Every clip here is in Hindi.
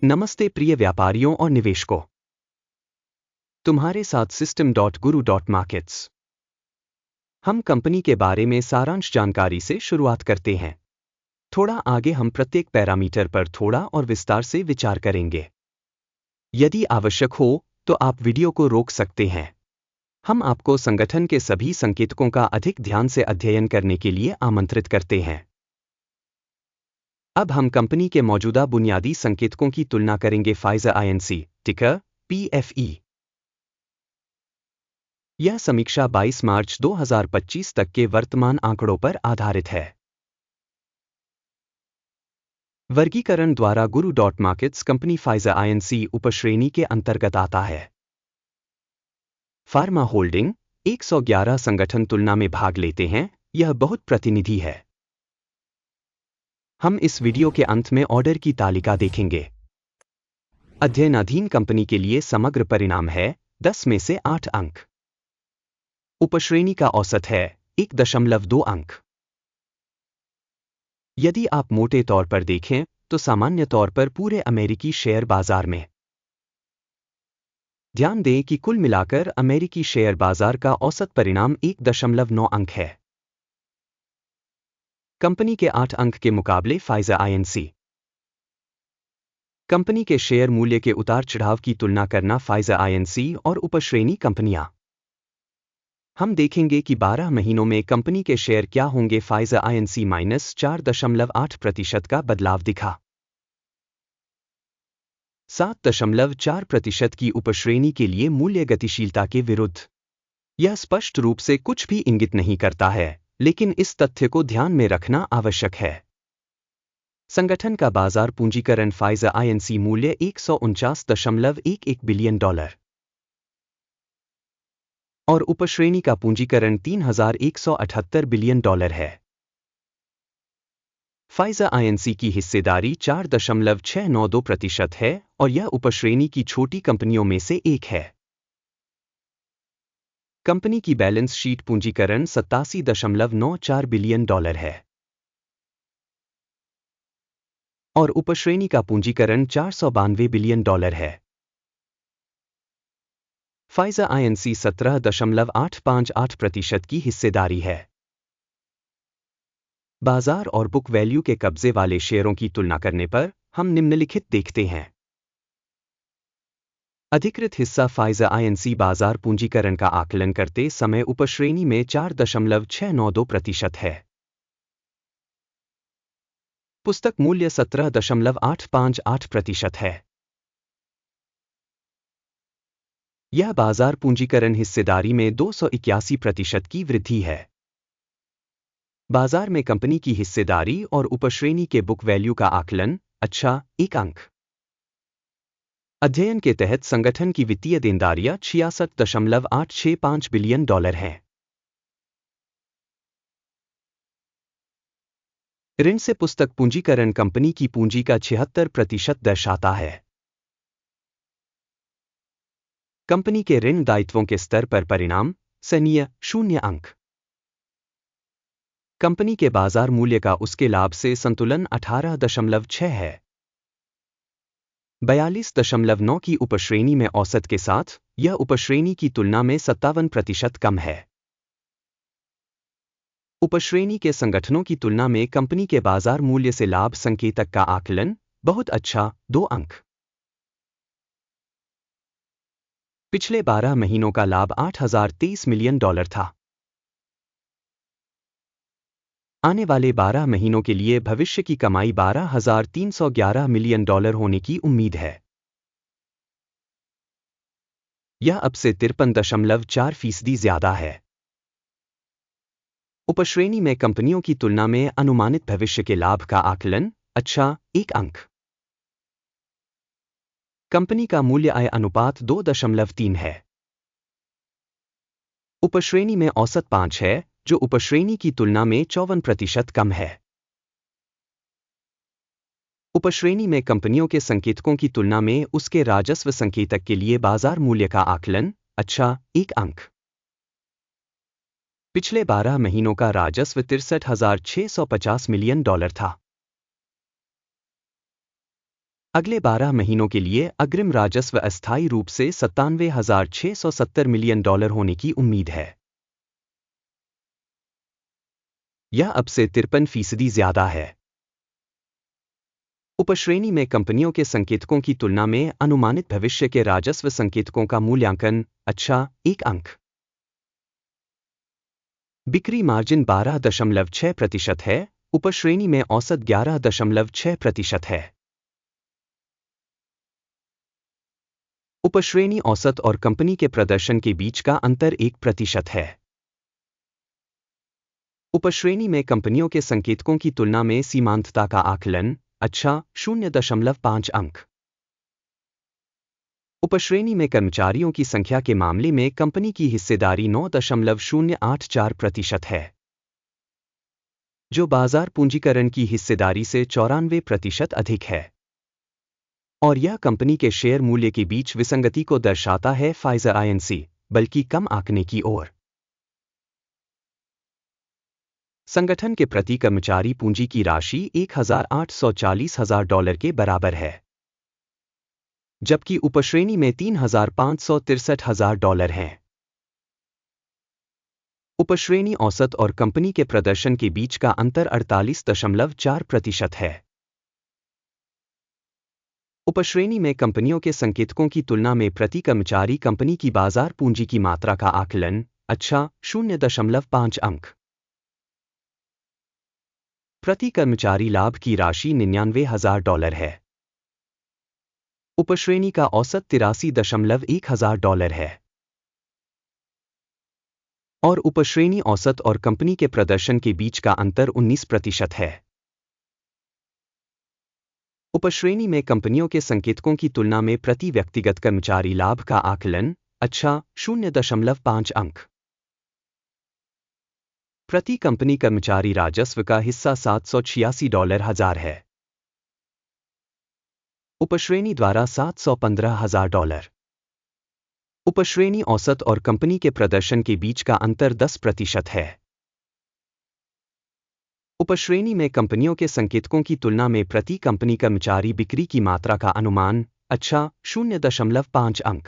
नमस्ते प्रिय व्यापारियों और निवेशकों। तुम्हारे साथ System.Guru.Markets। हम कंपनी के बारे में सारांश जानकारी से शुरुआत करते हैं। थोड़ा आगे हम प्रत्येक पैरामीटर पर थोड़ा और विस्तार से विचार करेंगे। यदि आवश्यक हो तो आप वीडियो को रोक सकते हैं। हम आपको संगठन के सभी संकेतकों का अधिक ध्यान से अध्ययन करने के लिए आमंत्रित करते हैं। अब हम कंपनी के मौजूदा बुनियादी संकेतकों की तुलना करेंगे। Pfizer Inc. टिकर PFE। यह समीक्षा 22 मार्च 2025 तक के वर्तमान आंकड़ों पर आधारित है। वर्गीकरण द्वारा Guru.Markets कंपनी Pfizer Inc. उपश्रेणी के अंतर्गत आता है। फार्मा होल्डिंग 111 संगठन तुलना में भाग लेते हैं। यह बहुत प्रतिनिधि है। हम इस वीडियो के अंत में ऑर्डर की तालिका देखेंगे। अध्ययनाधीन कंपनी के लिए समग्र परिणाम है 10 में से 8 अंक। उपश्रेणी का औसत है 1.2 अंक। यदि आप मोटे तौर पर देखें तो सामान्य तौर पर पूरे अमेरिकी शेयर बाजार में ध्यान दें कि कुल मिलाकर अमेरिकी शेयर बाजार का औसत परिणाम 1.9 अंक है। कंपनी के 8 अंक के मुकाबले Pfizer Inc. कंपनी के शेयर मूल्य के उतार चढ़ाव की तुलना करना। Pfizer Inc. और उपश्रेणी कंपनियां। हम देखेंगे कि 12 महीनों में कंपनी के शेयर क्या होंगे। Pfizer Inc. -4.8% का बदलाव दिखा। 7.4% की उपश्रेणी के लिए मूल्य गतिशीलता के विरुद्ध। यह स्पष्ट रूप से कुछ भी इंगित नहीं करता है, लेकिन इस तथ्य को ध्यान में रखना आवश्यक है। संगठन का बाजार पूंजीकरण Pfizer Inc. मूल्य $149.11 बिलियन और उपश्रेणी का पूंजीकरण $3,178 बिलियन है। Pfizer Inc. की हिस्सेदारी 4.692% है और यह उपश्रेणी की छोटी कंपनियों में से एक है। कंपनी की बैलेंस शीट पूंजीकरण $87.94 बिलियन है और उपश्रेणी का पूंजीकरण $492 बिलियन है। Pfizer Inc. 17.858% की हिस्सेदारी है। बाजार और बुक वैल्यू के कब्जे वाले शेयरों की तुलना करने पर हम निम्नलिखित देखते हैं। अधिकृत हिस्सा Pfizer Inc. बाजार पूंजीकरण का आकलन करते समय उपश्रेणी में 4.692% है। पुस्तक मूल्य 17.858% है। यह बाजार पूंजीकरण हिस्सेदारी में 281% की वृद्धि है। बाजार में कंपनी की हिस्सेदारी और उपश्रेणी के बुक वैल्यू का आकलन 1 अंक। अध्ययन के तहत संगठन की वित्तीय देनदारियां $66.865 बिलियन हैं। ऋण से पुस्तक पूंजीकरण कंपनी की पूंजी का 76% दर्शाता है। कंपनी के ऋण दायित्वों के स्तर पर परिणाम सनीय 0 अंक। कंपनी के बाजार मूल्य का उसके लाभ से संतुलन 18.6 है। 42.9 की उपश्रेणी में औसत के साथ यह उपश्रेणी की तुलना में 57% कम है। उपश्रेणी के संगठनों की तुलना में कंपनी के बाजार मूल्य से लाभ संकेतक का आकलन बहुत अच्छा 2 अंक। पिछले 12 महीनों का लाभ $8,023 मिलियन था। आने वाले 12 महीनों के लिए भविष्य की कमाई $12,311 मिलियन होने की उम्मीद है। यह अब से 53.4% ज्यादा है। उपश्रेणी में कंपनियों की तुलना में अनुमानित भविष्य के लाभ का आकलन 1 अंक। कंपनी का मूल्य आय अनुपात 2.3 है। उपश्रेणी में औसत 5 है, जो उपश्रेणी की तुलना में 54% कम है। उपश्रेणी में कंपनियों के संकेतकों की तुलना में उसके राजस्व संकेतक के लिए बाजार मूल्य का आकलन 1 अंक। पिछले 12 महीनों का राजस्व $63,650 मिलियन था। अगले 12 महीनों के लिए अग्रिम राजस्व अस्थायी रूप से $97,670 मिलियन होने की उम्मीद है। यह अब से 53% ज्यादा है। उपश्रेणी में कंपनियों के संकेतकों की तुलना में अनुमानित भविष्य के राजस्व संकेतकों का मूल्यांकन अच्छा 1 अंक। बिक्री मार्जिन 12.6% है, उपश्रेणी में औसत 11.6% है। उपश्रेणी औसत और कंपनी के प्रदर्शन के बीच का अंतर 1% है। उपश्रेणी में कंपनियों के संकेतकों की तुलना में सीमांतता का आकलन अच्छा 0.5 अंक। उपश्रेणी में कर्मचारियों की संख्या के मामले में कंपनी की हिस्सेदारी 9.084% है, जो बाजार पूंजीकरण की हिस्सेदारी से 94% अधिक है, और यह कंपनी के शेयर मूल्य के बीच विसंगति को दर्शाता है फाइजर आईएनसी, बल्कि कम आंकने की ओर। संगठन के प्रति कर्मचारी पूंजी की राशि $1,840,000 के बराबर है, जबकि उपश्रेणी में $3,563,000 हैं। उपश्रेणी औसत और कंपनी के प्रदर्शन के बीच का अंतर 48.4% है। उपश्रेणी में कंपनियों के संकेतकों की तुलना में प्रति कर्मचारी कंपनी की बाजार पूंजी की मात्रा का आकलन अच्छा 0.5 अंक। प्रति कर्मचारी लाभ की राशि $99,000 है। उपश्रेणी का औसत $83,100 है, और उपश्रेणी औसत और कंपनी के प्रदर्शन के बीच का अंतर 19% है। उपश्रेणी में कंपनियों के संकेतकों की तुलना में प्रति व्यक्तिगत कर्मचारी लाभ का आकलन अच्छा 0.5 अंक। प्रति कंपनी कर्मचारी राजस्व का हिस्सा $786,000 है, उपश्रेणी द्वारा $715,000। उपश्रेणी औसत और कंपनी के प्रदर्शन के बीच का अंतर 10% है। उपश्रेणी में कंपनियों के संकेतकों की तुलना में प्रति कंपनी कर्मचारी बिक्री की मात्रा का अनुमान अच्छा 0.5 अंक।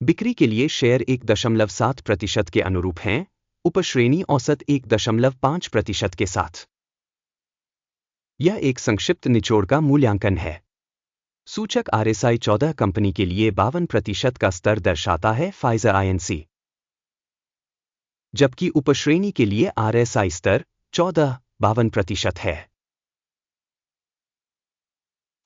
बिक्री के लिए शेयर 1.7% के अनुरूप हैं, उपश्रेणी औसत 1.5% के साथ। यह एक संक्षिप्त निचोड़ का मूल्यांकन है। सूचक RSI 14 कंपनी के लिए 52% का स्तर दर्शाता है फाइजर आईएनसी, जबकि उपश्रेणी के लिए RSI स्तर 52% है।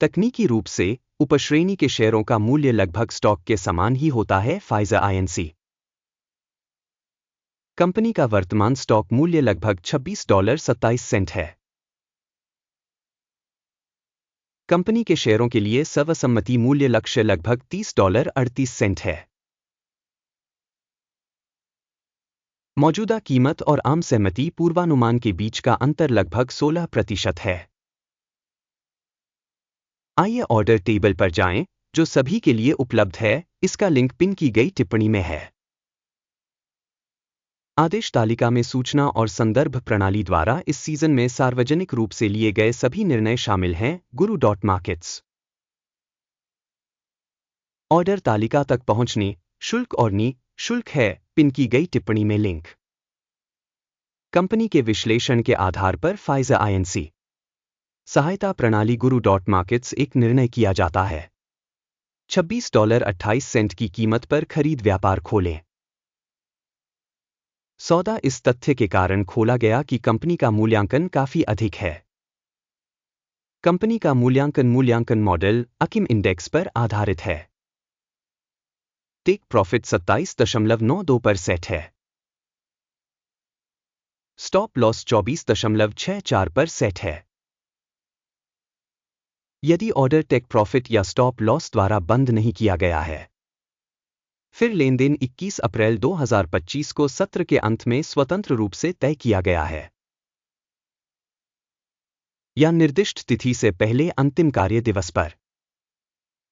तकनीकी रूप से उपश्रेणी के शेयरों का मूल्य लगभग स्टॉक के समान ही होता है फाइजर आईएनसी। कंपनी का वर्तमान स्टॉक मूल्य लगभग $26.27 है। कंपनी के शेयरों के लिए सर्वसम्मति मूल्य लक्ष्य लगभग $30.38 है। मौजूदा कीमत और आम सहमति पूर्वानुमान के बीच का अंतर लगभग 16% है। आइए ऑर्डर टेबल पर जाएं, जो सभी के लिए उपलब्ध है, इसका लिंक पिन की गई टिप्पणी में है। आदेश तालिका में सूचना और संदर्भ प्रणाली द्वारा इस सीजन में सार्वजनिक रूप से लिए गए सभी निर्णय शामिल हैं। guru.markets। ऑर्डर तालिका तक पहुंचने शुल्क और शुल्क है पिन की गई टिप्पणी में लिंक। कंपनी के विश्लेषण के आधार पर फाइजर आईएनसी सहायता प्रणाली guru.markets एक निर्णय किया जाता है। $26.28 की कीमत पर खरीद व्यापार खोलें। सौदा इस तथ्य के कारण खोला गया कि कंपनी का मूल्यांकन काफी अधिक है। कंपनी का मूल्यांकन मॉडल अकिम इंडेक्स पर आधारित है। टेक प्रॉफिट 27.92 पर सेट है। स्टॉप लॉस 24.64 पर सेट है। यदि ऑर्डर टेक प्रॉफिट या स्टॉप लॉस द्वारा बंद नहीं किया गया है, फिर लेनदेन 21 अप्रैल 2025 को सत्र के अंत में स्वतंत्र रूप से तय किया गया है, या निर्दिष्ट तिथि से पहले अंतिम कार्य दिवस पर।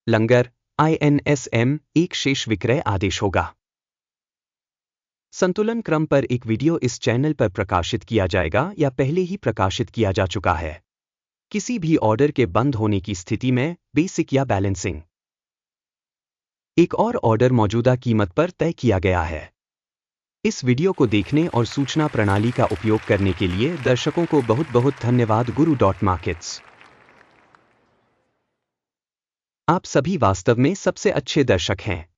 लंगर INSM एक शेष विक्रय आदेश होगा। संतुलन क्रम पर एक वीडियो इस चैनल पर प्रकाशित किया जाएगा या पहले ही प्रकाशित किया जा चुका है। किसी भी ऑर्डर के बंद होने की स्थिति में बेसिक या बैलेंसिंग। एक और ऑर्डर मौजूदा कीमत पर तय किया गया है। इस वीडियो को देखने और सूचना प्रणाली का उपयोग करने के लिए दर्शकों को बहुत बहुत धन्यवाद। Guru.markets। आप सभी वास्तव में सबसे अच्छे दर्शक हैं।